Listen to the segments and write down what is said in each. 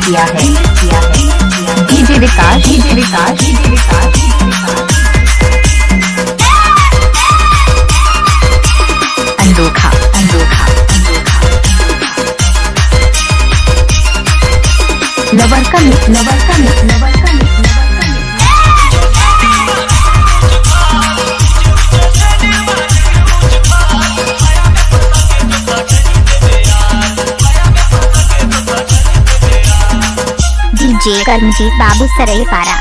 किया है डीजे विकास अनोखा लवर का डीजे करमजीत बाबू सराइपारा।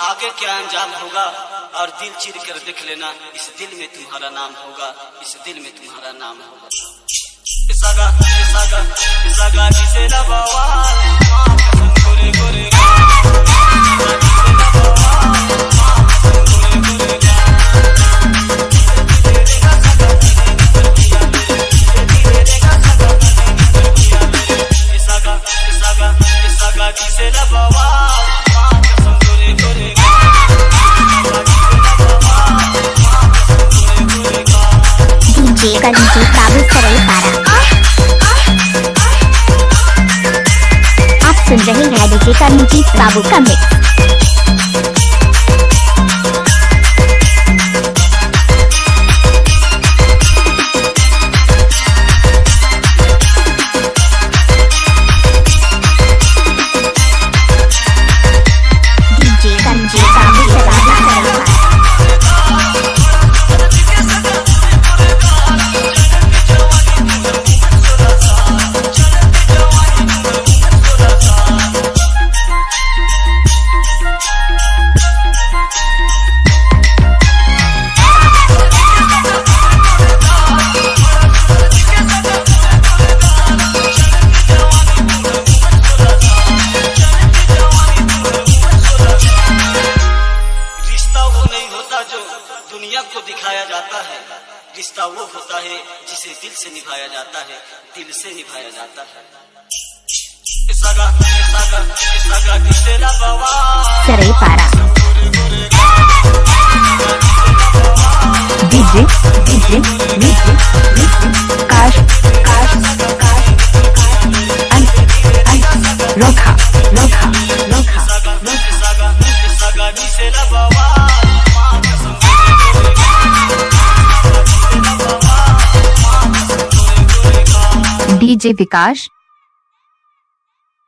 आगे क्या अंजाम होगा और दिल चीर कर देख लेना, इस दिल में तुम्हारा नाम होगा, इस दिल में तुम्हारा नाम होगा। इसागा जिसे ना बवाल कसम गोरे गोरे इसागा जिसे ना बवाल कसम गोरे गोरे डीजे करमजीत बाबू सराइपारा। आप सुन रहे हैं डीजे करमजीत बाबू का मिक्स। डीजे करमजीत बाबू सराइपारा। दुनिया को दिखाया जाता है, रिश्ता वो होता है जिसे दिल से निभाया जाता है, दिल से निभाया जाता है। सराइपारा डीजे काश लोखा डीजे विकास